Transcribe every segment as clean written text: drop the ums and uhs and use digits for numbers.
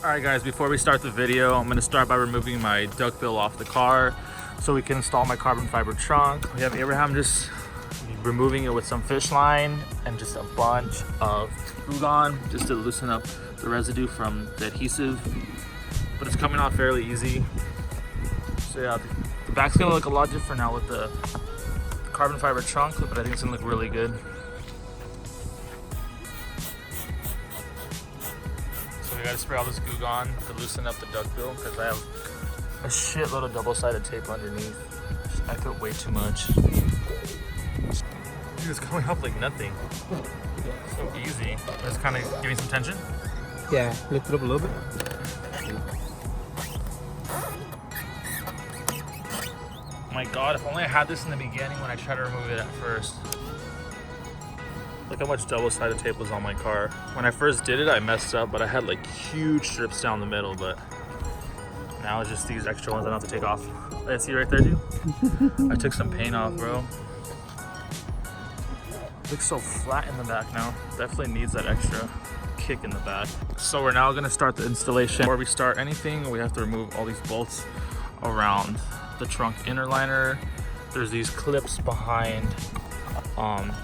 Alright guys, before we start the video, I'm going to start by removing my duckbill off the car so we can install my carbon fiber trunk. We have Abraham just removing it with some fish line and just a bunch of glue gun just to loosen up the residue from the adhesive. But it's coming out fairly easy. So yeah, the back's going to look a lot different now with the carbon fiber trunk, but I think it's going to look really good. I gotta spray all this goo on to loosen up the duckbill because I have a shitload of double-sided tape underneath. I put way too much. It's coming up like nothing. So easy. It's kind of giving some tension. Yeah, lift it up a little bit. Oh my god, if only I had this in the beginning when I tried to remove it at first. Look how much double-sided tape was on my car. When I first did it, I messed up, but I had like huge strips down the middle, but now it's just these extra ones I don't have to take off. I see right there, dude? I took some paint off, bro. Looks so flat in the back now. Definitely needs that extra kick in the back. So we're now gonna start the installation. Before we start anything, we have to remove all these bolts around the trunk inner liner. There's these clips behind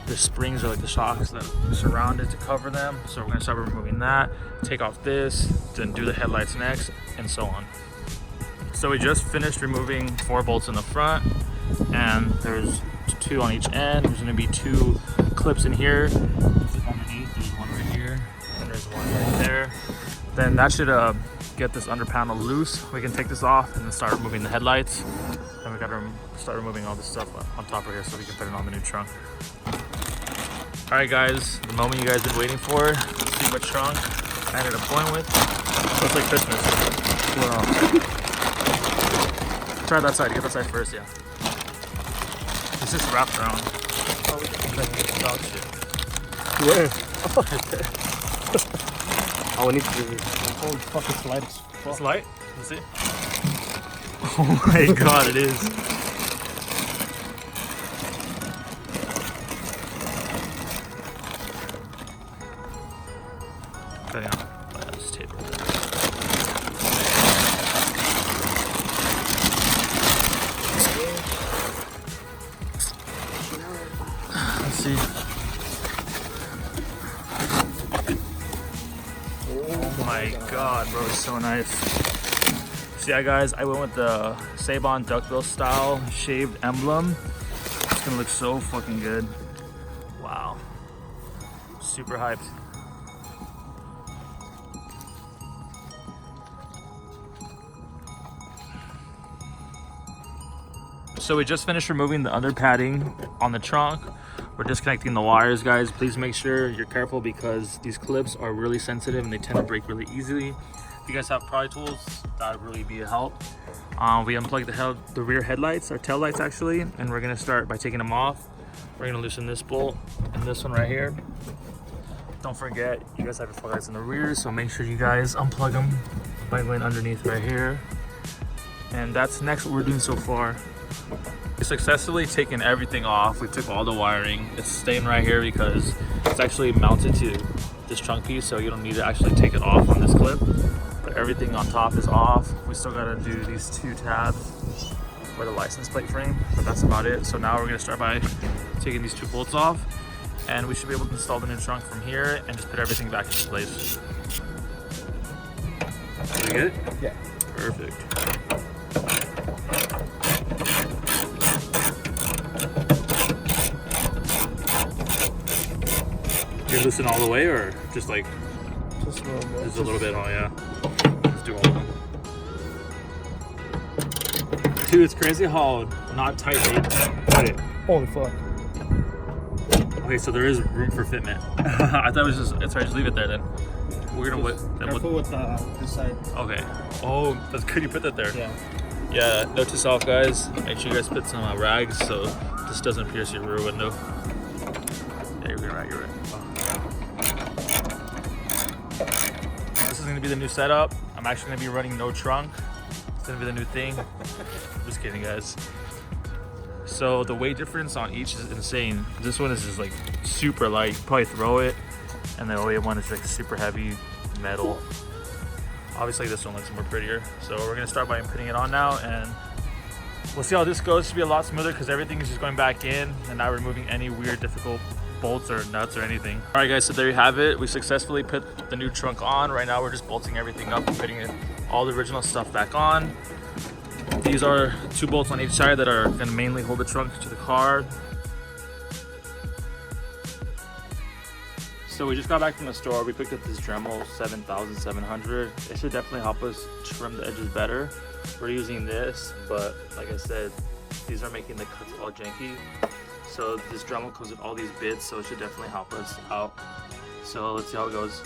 the springs are like the shocks that surround it to cover them. So we're gonna start removing that, take off this, then do the headlights next, and so on. So we just finished removing 4 bolts in the front, and there's 2 on each end. There's gonna be 2 clips in here. Underneath, there's one right here, and there's one right there. Then that should get this under panel loose. We can take this off and then start removing the headlights. Then we gotta start removing all this stuff on top of here so we can put it on the new trunk. All right guys, the moment you guys been waiting for. Let's see what trunk I ended up going with. Looks like Christmas. Wow. Try that side, get that side first, yeah. It's just wrapped around. Oh shit. Where? Oh, right there. Oh, we need to do this. Holy fuck, it's light as fuck. It's light? Let's see. Oh my god, it is. Okay, yeah. Just tape it. Let's see. Oh my god, bro, it's so nice. So yeah guys, I went with the SEIBON duckbill style shaved emblem. It's gonna look so fucking good. Wow. Super hyped. So we just finished removing the under padding on the trunk. We're disconnecting the wires, guys. Please make sure you're careful because these clips are really sensitive and they tend to break really easily. If you guys have pry tools, that would really be a help. We unplugged the rear headlights, our tail lights actually, and we're gonna start by taking them off. We're gonna loosen this bolt and this one right here. Don't forget, you guys have your fog lights in the rear, so make sure you guys unplug them by going underneath right here. And that's next what we're doing so far. We successfully taken everything off. We took all the wiring. It's staying right here because it's actually mounted to this trunk piece, so you don't need to actually take it off on this clip. But everything on top is off. We still gotta do these 2 tabs for the license plate frame, but that's about it. So now we're gonna start by taking these 2 bolts off, and we should be able to install the new trunk from here and just put everything back into place. Pretty good? Yeah. Perfect. You're loosen all the way, or just like Just a little bit. just a little bit? Oh yeah. Let's do all of them. Dude, it's crazy how not tight they put it. Holy fuck. Okay, so there is room for fitment. I thought it was just. Sorry, just leave it there then. We're gonna wait. Careful with this side. Okay. Oh, that's good. You put that there. Yeah. Yeah. Note to self, guys. Make sure you guys put some rags so this doesn't pierce your rear window. Yeah, you're right. You're right. This is gonna be the new setup. I'm actually gonna be running no trunk. It's gonna be the new thing. Just kidding, guys. So the weight difference on each is insane. This one is just like super light. You probably throw it, and the OA one is like super heavy metal. Obviously this one looks more prettier. So we're gonna start by putting it on now, and we'll see how this goes. It should be a lot smoother because everything is just going back in and not removing any weird, difficult bolts or nuts or anything. All right guys, so there you have it. We successfully put the new trunk on. Right now we're just bolting everything up and putting all the original stuff back on. These are 2 bolts on each side that are gonna mainly hold the trunk to the car. So we just got back from the store. We picked up this Dremel 7700. It should definitely help us trim the edges better. We're using this, but like I said, these are making the cuts all janky. So this Dremel comes with all these bits, so it should definitely help us out. So let's see how it goes.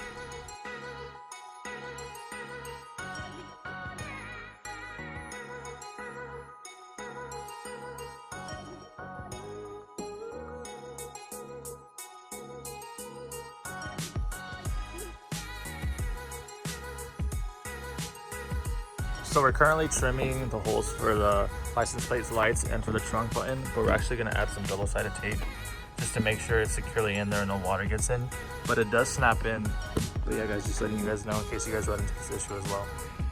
So we're currently trimming the holes for the license plates, lights, and for the trunk button, but we're actually gonna add some double-sided tape just to make sure it's securely in there and no water gets in. But it does snap in. But yeah guys, just letting you guys know in case you guys run into this issue as well.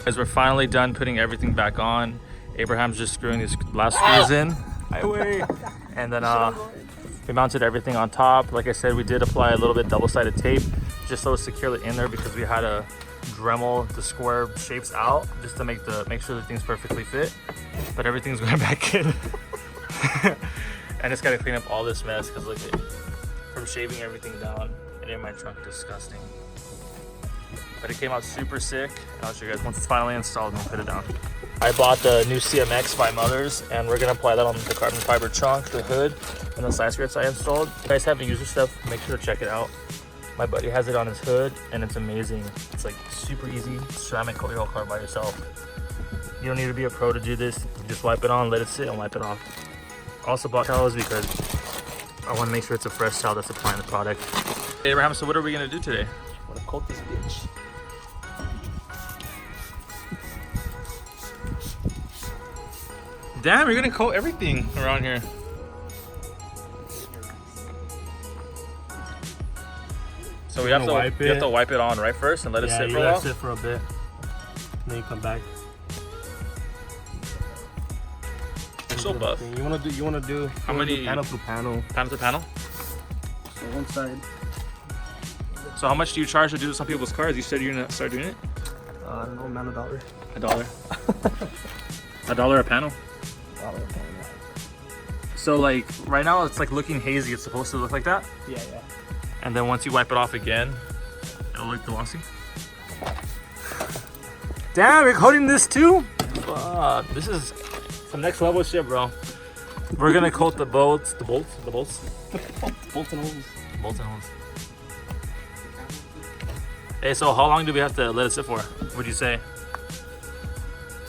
Guys, we're finally done putting everything back on. Abraham's just screwing these last screws in. And then we mounted everything on top. Like I said, we did apply a little bit double-sided tape just so it's securely in there because we had a Dremel the square shapes out just to make sure the things perfectly fit, but everything's going back in. And just got to clean up all this mess because look at from shaving everything down, it made my trunk disgusting, but it came out super sick. And I'll show you guys once it's finally installed and we'll put it down. I bought the new CMX by Mothers, and we're gonna apply that on the carbon fiber trunk, the hood, and the side skirts I installed. If you guys haven't used this stuff, make sure to check it out. My buddy has it on his hood and it's amazing. It's like super easy. Ceramic coat your whole car by yourself. You don't need to be a pro to do this. You just wipe it on, let it sit, and wipe it off. Also bought towels because I want to make sure it's a fresh towel that's applying the product. Hey Abraham, so what are we gonna do today? I'm gonna coat this bitch. Damn, you're gonna coat everything around here. So we have to wipe it on right first and let it sit for a while. Yeah, sit for a bit. And then you come back. So buff. You wanna do how many panel to panel? Panel to panel? So one side. So how much do you charge to do this on people's cars? You said you're gonna start doing it? I don't know, man, $1. $1. $1 a panel? $1 a panel. So like right now it's like looking hazy. It's supposed to look like that? Yeah. And then once you wipe it off again, it'll look glossy. Damn, you're coating this too? Fuck, this is some next level shit, bro. We're gonna coat the bolts. Bolts and holes. Bolts and holes. Hey, so how long do we have to let it sit for? Would you say?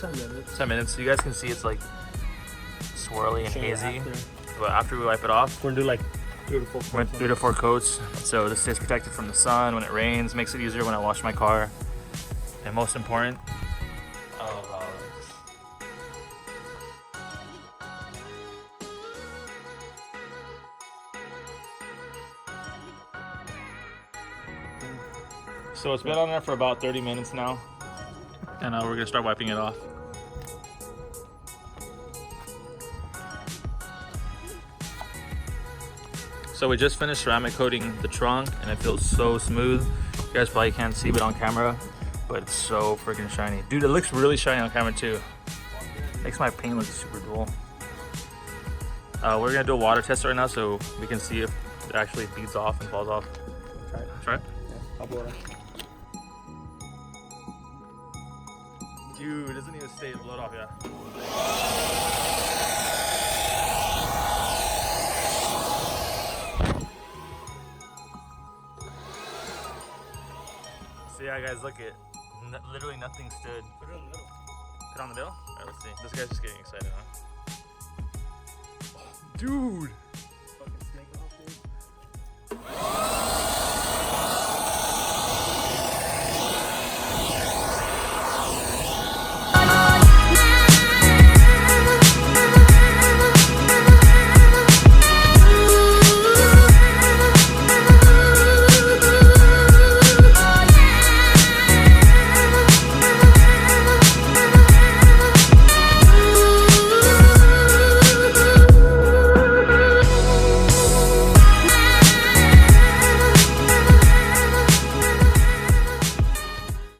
10 minutes. 10 minutes. So you guys can see it's like swirly and hazy. But after we wipe it off, we're gonna do like 3 to 4 coats. So this stays protected from the sun when it rains. Makes it easier when I wash my car. And most important, so it's been on there for about 30 minutes now, and we're gonna start wiping it off. So we just finished ceramic coating the trunk, and it feels so smooth. You guys probably can't see it on camera, but it's so freaking shiny. Dude, it looks really shiny on camera too. Makes my paint look super dull. We're gonna do a water test right now so we can see if it actually beads off and falls off. Try it? Yeah, hot water. Dude, it doesn't even stay blowed off yet. So yeah guys, look at literally nothing stood. Put it in the middle. Put it on the middle? Alright, let's see. This guy's just getting excited, huh? Oh, dude!